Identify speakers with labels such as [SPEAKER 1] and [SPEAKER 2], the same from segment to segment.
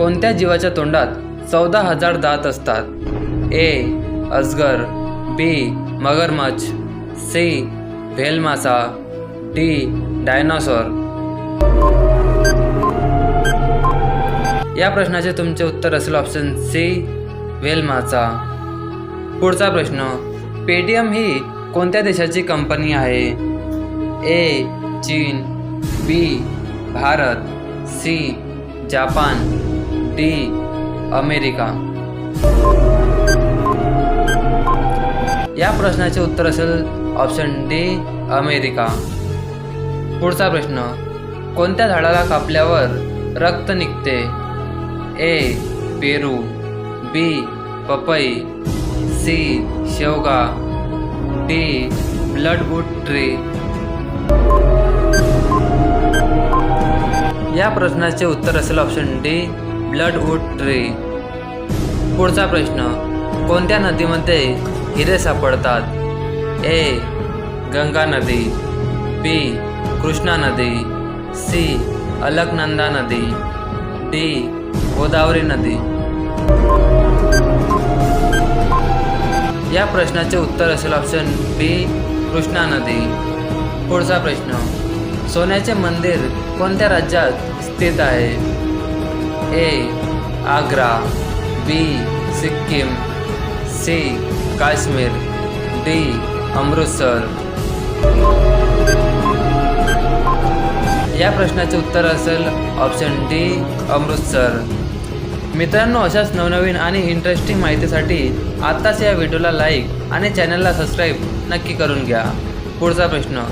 [SPEAKER 1] कोणत्या जीवाच्या तोंडात 14,000 दात असतात? ए. अजगर, बी. मगरमच्छ, सी. व्हेल मासा, डी. डायनासोर. या प्रश्नाचे तुमचे उत्तर असेल ऑप्शन सी. व्हेल मासा. पुढचा प्रश्न, पेटीएम ही कोणत्या देशाची कंपनी आहे? ए. चीन, B. Bharat, C. Japan, D. America. या प्रश्नाचे उत्तर असेल ऑप्शन डी. अमेरिका. पुढचा प्रश्न, कोणत्या झाडाला कापल्यावर रक्त निघते? ए. पेरू, बी. पपई, सी. शेवगा, डी. ब्लडवूड ट्री. या प्रश्नाचे उत्तर असेल ऑप्शन डी. ब्लडवूड ट्री. पुढचा प्रश्न, कोणत्या नदीमध्ये हिरे सापडतात? ए. गंगा नदी, बी. कृष्णा नदी, सी. अलकनंदा नदी, डी. गोदावरी नदी. या प्रश्नाचे उत्तर असेल ऑप्शन बी. कृष्णा नदी. पुढचा प्रश्न, सोन्याचे मंदिर कोणत्या राज्यात स्थित आहे? ए. आग्रा, बी. सिक्कीम, सी. काश्मीर, डी. अमृतसर. या प्रश्नाचे उत्तर असेल ऑप्शन डी. अमृतसर. मित्रांनो, अशाच नवनवीन आणि इंटरेस्टिंग माहितीसाठी आत्ताच या व्हिडिओला लाईक आणि चॅनलला सबस्क्राईब नक्की करून घ्या. पुढचा प्रश्न,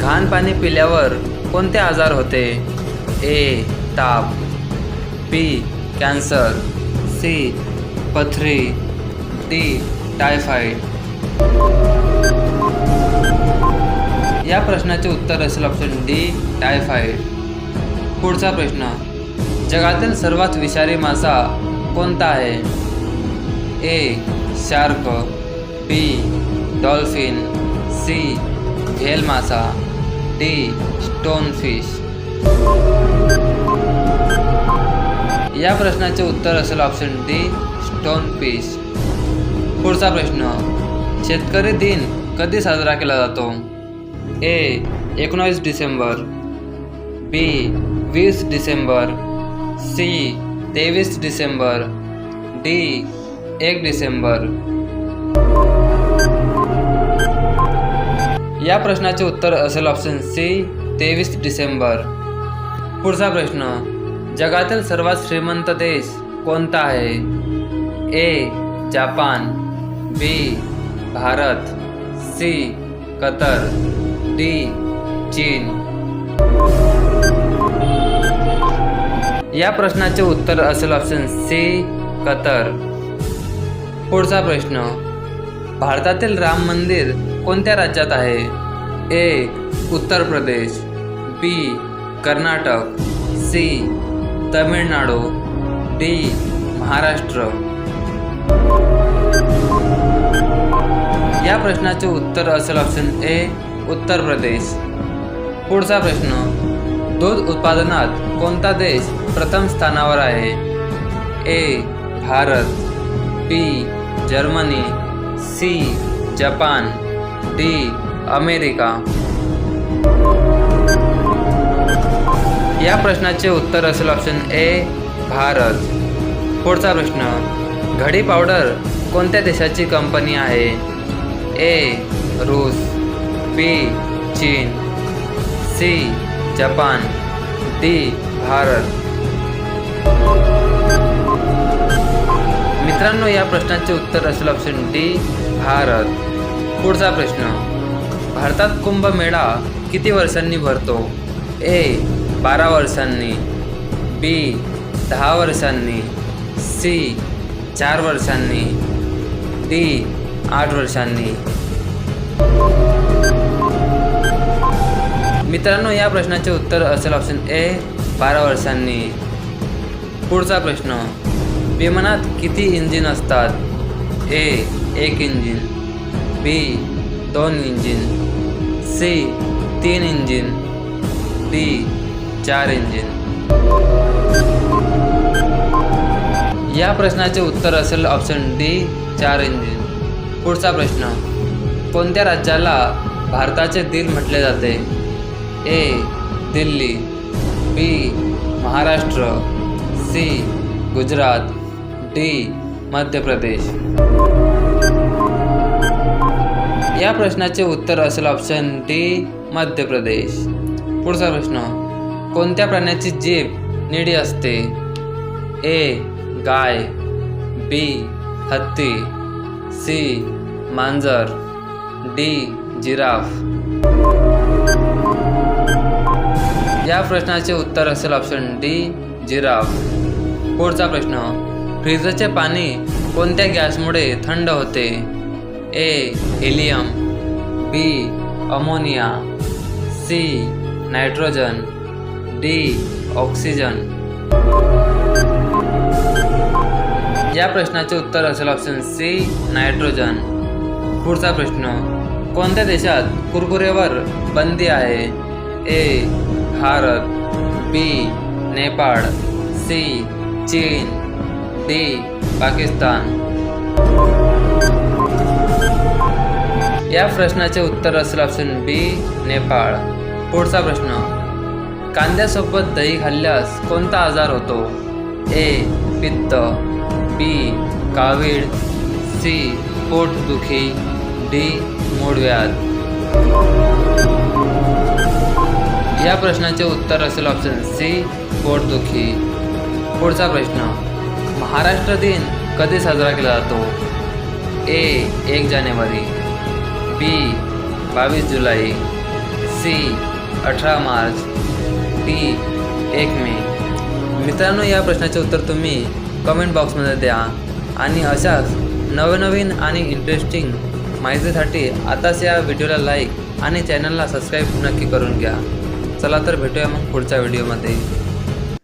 [SPEAKER 1] घाण पाणी पिल्यावर कोणते आजार होते? ए. ताप, बी. Cancer, C. पथरी, डी. टायफॉइड. या प्रश्नाचे उत्तर असेल ऑप्शन डी. टायफॉइड. पुढचा प्रश्न, जगातील सर्वात विषारी मासा कोणता आहे? A. Shark, B. Dolphin, C. Whale मासा, डी. स्टोनफिश. या प्रश्नाचे उत्तर असेल ऑप्शन डी. स्टोनफिश. पुढचा प्रश्न, शेतकरी दिन कधी साजरा केला जातो? ए. 19 डिसेंबर, बी. 20 डिसेंबर, सी. 23 डिसेंबर, डी. 1 डिसेंबर. या प्रश्नाचे उत्तर असेल ऑप्शन सी. 23 डिसेंबर. पुढचा प्रश्न, जगातील सर्वात श्रीमंत देश कोणता आहे? ए. जापान, बी. भारत, सी. कतर, डी. चीन. या प्रश्नाचे उत्तर असेल ऑप्शन सी. कतर. पुढचा प्रश्न, भारतातील राम मंदिर कोणत्या राज्यात आहे? ए. उत्तर प्रदेश, बी. कर्नाटक, सी. तमिळनाडू, डी. महाराष्ट्र. या प्रश्नाचे उत्तर असेल ऑप्शन ए. उत्तर प्रदेश. पुढचा प्रश्न, दूध उत्पादनात कोणता देश प्रथम स्थानावर आहे? A. Bharat, B. Germany, C. Japan, D. America. या प्रश्नाचे उत्तर असेल ऑप्शन ए. भारत. पुढचा प्रश्न, घडी पावडर कोणत्या देशाची कंपनी आहे? ए. रूस, बी. चीन, सी. Japan, D. भारत. मित्रांनो, या प्रश्नाचे उत्तर असेल ऑप्शन डी. भारत. पुढचा प्रश्न, भारतात कुंभमेळा किती वर्षांनी भरतो? ए. 12 वर्षांनी, बी. 10 वर्षांनी, सी. 4 वर्षांनी, डी. 8 वर्षांनी. मित्रांनो, या प्रश्नाचे उत्तर असेल ऑप्शन ए. 12 वर्षांनी. पुढचा प्रश्न, विमानात किती इंजिन असतात? A. 1 engine, B. 2 engine, C. 3 engine, D. 4 engine. या प्रश्नाचे उत्तर असेल ऑप्शन डी 4 इंजिन. पुढचा प्रश्न, कोणत्या राज्याला भारताचे दिल म्हटले जाते? ए दिल्ली, बी महाराष्ट्र, सी गुजरात, डी मध्य प्रदेश. या प्रश्नाचे उत्तर असेल ऑप्शन डी मध्य प्रदेश. पुढचा प्रश्न, कोणत्या प्राण्याची जीभ निळी असते? ए गाय, बी हत्ती, सी मांजर, डी जिराफ. या प्रश्नाचे उत्तर असेल ऑप्शन डी जिराफ. पुढचा प्रश्न, फ्रीजचे पाणी कोणत्या गॅसमुळे थंड होते? A helium, B ammonia, C nitrogen, D oxygen. या प्रश्नाचे उत्तर असेल ऑप्शन सी नायट्रोजन. पुढचा प्रश्न, कोणत्या देशात कुरकुरेवर बंदी आहे? A Bharat, B Nepal, C चीन, डी पाकिस्तान. या प्रश्नाचे उत्तर असेल ऑप्शन बी नेपाळ. पुढचा प्रश्न, कांद्यासोबत दही खाल्ल्यास कोणता आजार होतो? ए पित्त, बी कावीळ, सी पोटदुखी, डी मूळव्याध. या प्रश्नाचे उत्तर असेल ऑप्शन सी पोटदुखी. पुढचा प्रश्न, महाराष्ट्र दिन कधी साजरा केला जातो? ए 1 जानेवारी, बी 22 जुलै, सी 18 मार्च, डी 1 मे. मित्रांनो, या प्रश्नाचे उत्तर तुम्ही कमेंट बॉक्समध्ये द्या आणि अशाच नवनवीन आणि इंटरेस्टिंग माहितीसाठी आताच या व्हिडिओला लाईक आणि चॅनलला सबस्क्राईब नक्की करून घ्या. चला तर भेटूया मग पुढच्या व्हिडिओमध्ये.